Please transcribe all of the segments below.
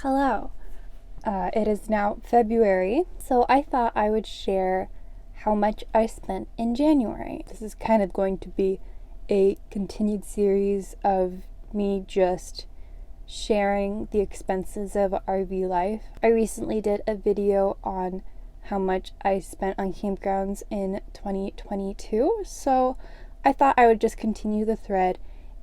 Hello. It is now February, so I thought I would share how much I spent in January. This is kind of going to be a continued series of me just sharing the expenses of RV life. I recently did a video on how much I spent on campgrounds in 2022, so I thought I would just continue the thread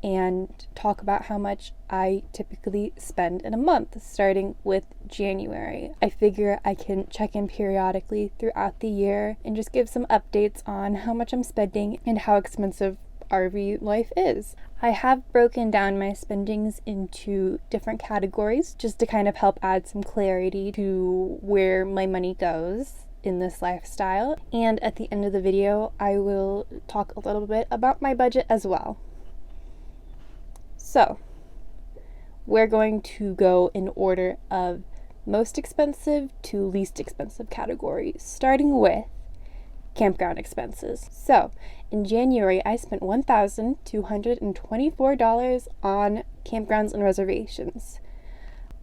and talk about how much I typically spend in a month, starting with January. I figure I can check in periodically throughout the year and just give some updates on how much I'm spending and how expensive RV life is. I have broken down my spendings into different categories just to kind of help add some clarity to where my money goes in this lifestyle. And at the end of the video, I will talk a little bit about my budget as well. So, we're going to go in order of most expensive to least expensive categories, starting with campground expenses. So, in January, I spent $1,224 on campgrounds and reservations.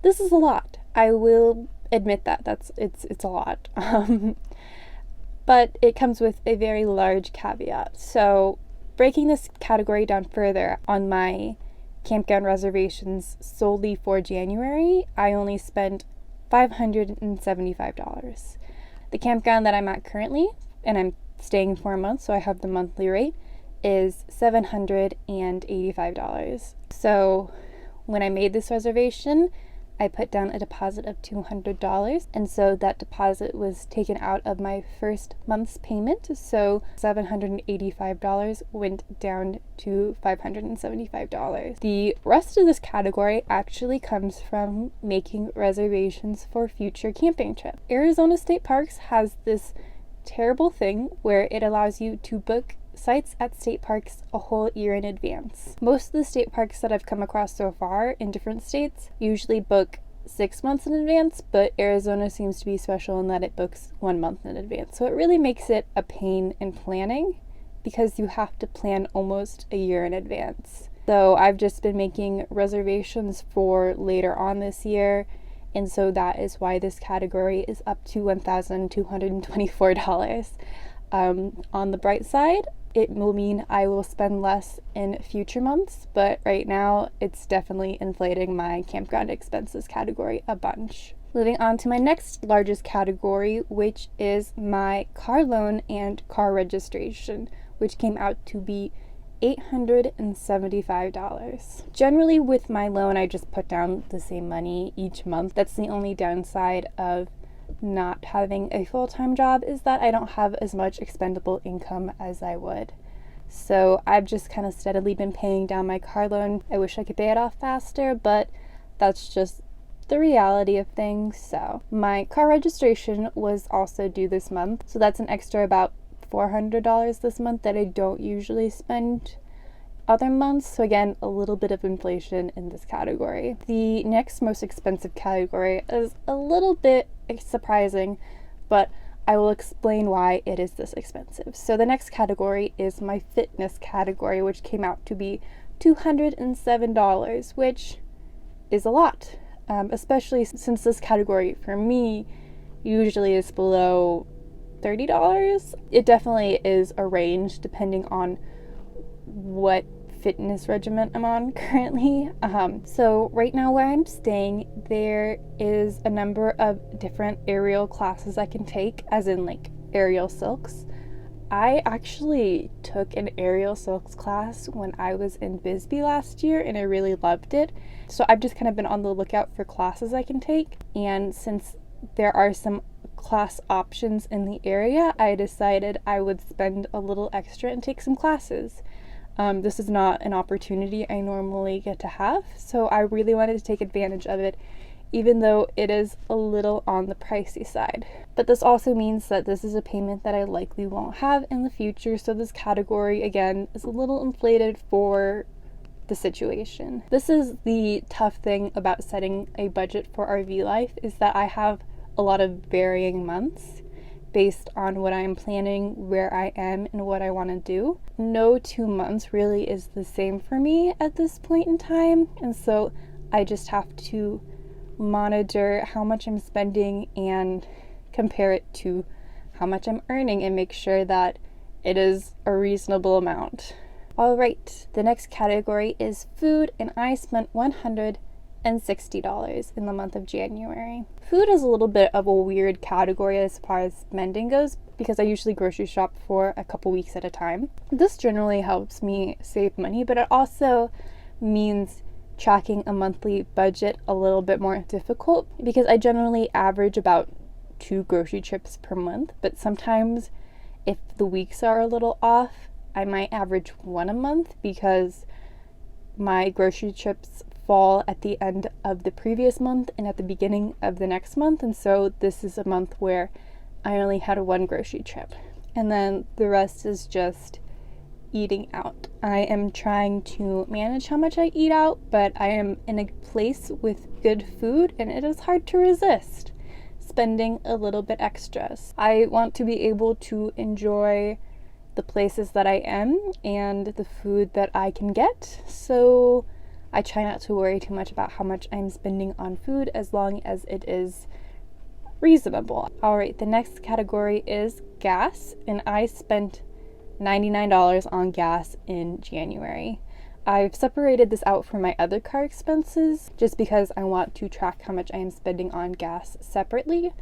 This is a lot. I will admit that. It's a lot. But it comes with a very large caveat. So, breaking this category down further, on my campground reservations solely for January, I only spent $575. The campground that I'm at currently, and I'm staying for a month, so I have the monthly rate, is $785. So when I made this reservation, I put down a deposit of $200, and so that deposit was taken out of my first month's payment, so $785 went down to $575. The rest of this category actually comes from making reservations for future camping trips. Arizona State Parks has this terrible thing where it allows you to book sites at state parks a whole year in advance. Most of the state parks that I've come across so far in different states usually book 6 months in advance, but Arizona seems to be special in that it books 1 month in advance. So it really makes it a pain in planning because you have to plan almost a year in advance. So I've just been making reservations for later on this year, and so that is why this category is up to $1,224. On the bright side, it will mean I will spend less in future months, but right now it's definitely inflating my campground expenses category a bunch. Moving on to my next largest category, which is my car loan and car registration, which came out to be $875. Generally with my loan, I just put down the same money each month. That's the only downside of not having a full-time job, is that I don't have as much expendable income as I would. So I've just kind of steadily been paying down my car loan. I wish I could pay it off faster, but that's just the reality of things. So my car registration was also due this month, so that's an extra about $400 this month that I don't usually spend other months. So again, a little bit of inflation in this category. The next most expensive category is a little bit surprising, but I will explain why it is this expensive. So the next category is my fitness category, which came out to be $207, which is a lot, especially since this category for me usually is below $30. It definitely is a range depending on what fitness regimen I'm on currently. So right now where I'm staying, there is a number of different aerial classes I can take, as in like aerial silks. I actually took an aerial silks class when I was in Bisbee last year and I really loved it. So I've just kind of been on the lookout for classes I can take, and since there are some class options in the area, I decided I would spend a little extra and take some classes. This is not an opportunity I normally get to have, so I really wanted to take advantage of it, even though it is a little on the pricey side. But this also means that this is a payment that I likely won't have in the future, so this category, again, is a little inflated for the situation. This is the tough thing about setting a budget for RV life, is that I have a lot of varying months based on what I'm planning, where I am, and what I want to do. No 2 months really is the same for me at this point in time, and so I just have to monitor how much I'm spending and compare it to how much I'm earning and make sure that it is a reasonable amount. All right, the next category is food, and I spent $160 in the month of January. Food is a little bit of a weird category as far as spending goes because I usually grocery shop for a couple weeks at a time. This generally helps me save money, but it also means tracking a monthly budget a little bit more difficult because I generally average about 2 grocery trips per month, but sometimes if the weeks are a little off, I might average 1 a month because my grocery trips fall at the end of the previous month and at the beginning of the next month, and so this is a month where I only had 1 grocery trip, and then the rest is just eating out. I am trying to manage how much I eat out, but I am in a place with good food and it is hard to resist spending a little bit extra. I want to be able to enjoy the places that I am and the food that I can get, so I try not to worry too much about how much I'm spending on food as long as it is reasonable. Alright, the next category is gas, and I spent $99 on gas in January. I've separated this out from my other car expenses just because I want to track how much I am spending on gas separately.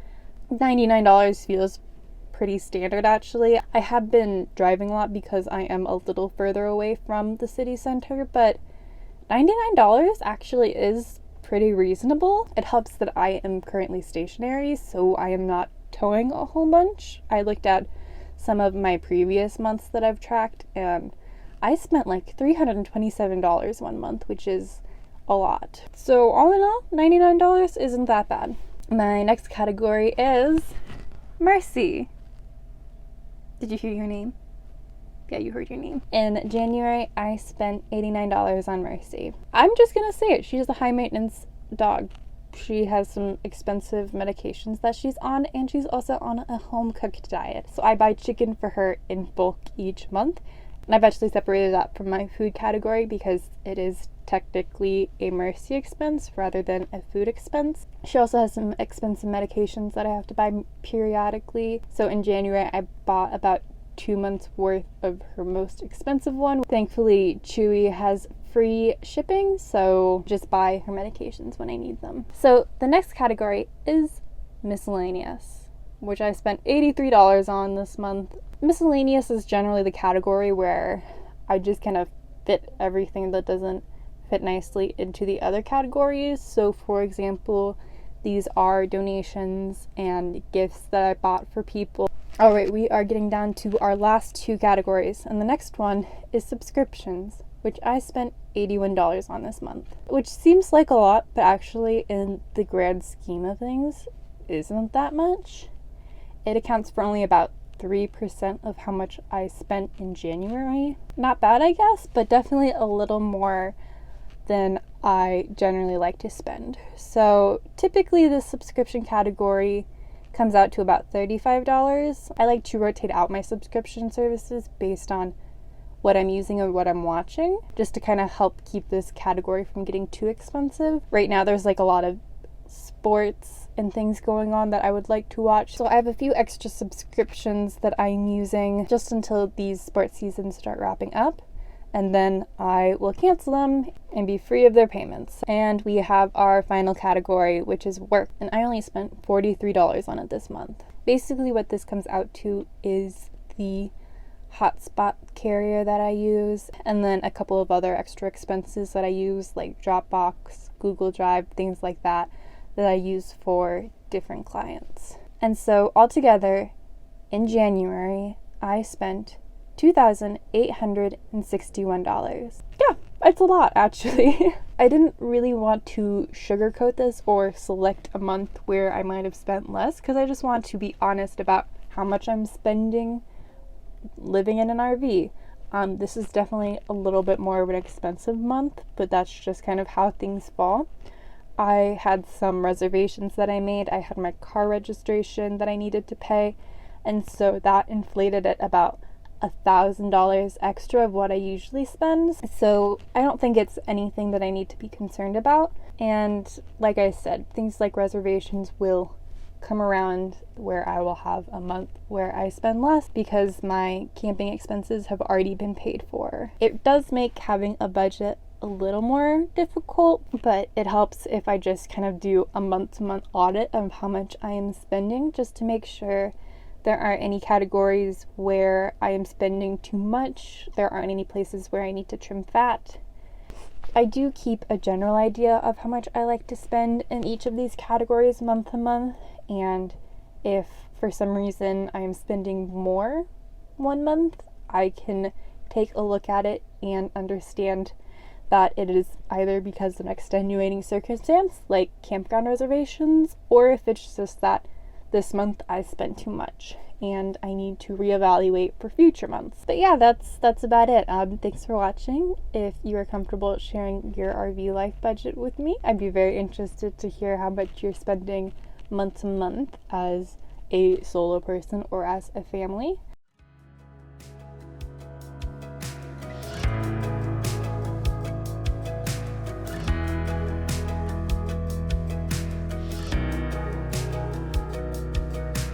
$99 feels pretty standard actually. I have been driving a lot because I am a little further away from the city center, but $99 actually is pretty reasonable. It helps that I am currently stationary, so I am not towing a whole bunch. I looked at some of my previous months that I've tracked, and I spent like $327 one month, which is a lot. So all in all, $99 isn't that bad. My next category is Mercy. Did you hear your name? Yeah, you heard your name. In January, I spent $89 on Mercy. I'm just gonna say it. She's a high maintenance dog. She has some expensive medications that she's on, and she's also on a home cooked diet. So I buy chicken for her in bulk each month. And I've actually separated that from my food category because it is technically a Mercy expense rather than a food expense. She also has some expensive medications that I have to buy periodically. So in January, I bought about 2 months worth of her most expensive one. Thankfully, Chewy has free shipping, so just buy her medications when I need them. So the next category is Miscellaneous, which I spent $83 on this month. Miscellaneous is generally the category where I just kind of fit everything that doesn't fit nicely into the other categories. So for example, these are donations and gifts that I bought for people. Alright, we are getting down to our last 2 categories, and the next one is subscriptions, which I spent $81 on this month, which seems like a lot, but actually in the grand scheme of things isn't that much. It accounts for only about 3% of how much I spent in January. Not bad, I guess, but definitely a little more than I generally like to spend. So typically the subscription category comes out to about $35. I like to rotate out my subscription services based on what I'm using and what I'm watching, just to kind of help keep this category from getting too expensive. Right now there's like a lot of sports and things going on that I would like to watch, so I have a few extra subscriptions that I'm using just until these sports seasons start wrapping up, and then I will cancel them and be free of their payments. And we have our final category, which is work, and I only spent $43 on it this month. Basically what this comes out to is the hotspot carrier that I use, and then a couple of other extra expenses that I use, like Dropbox, Google Drive, things like that I use for different clients. And so altogether in January I spent $2,861. Yeah, it's a lot actually. I didn't really want to sugarcoat this or select a month where I might have spent less, because I just want to be honest about how much I'm spending living in an RV. This is definitely a little bit more of an expensive month, but that's just kind of how things fall. I had some reservations that I made. I had my car registration that I needed to pay, and so that inflated it about $1,000 extra of what I usually spend. So I don't think it's anything that I need to be concerned about. And like I said, things like reservations will come around where I will have a month where I spend less because my camping expenses have already been paid for. It does make having a budget a little more difficult, but it helps if I just kind of do a month-to-month audit of how much I am spending, just to make sure there aren't any categories where I am spending too much, there aren't any places where I need to trim fat. I do keep a general idea of how much I like to spend in each of these categories month to month, and if for some reason I am spending more one month, I can take a look at it and understand that it is either because of an extenuating circumstance, like campground reservations, or if it's just that this month I spent too much and I need to reevaluate for future months. But yeah, that's about it. Thanks for watching. If you are comfortable sharing your RV life budget with me, I'd be very interested to hear how much you're spending month to month as a solo person or as a family.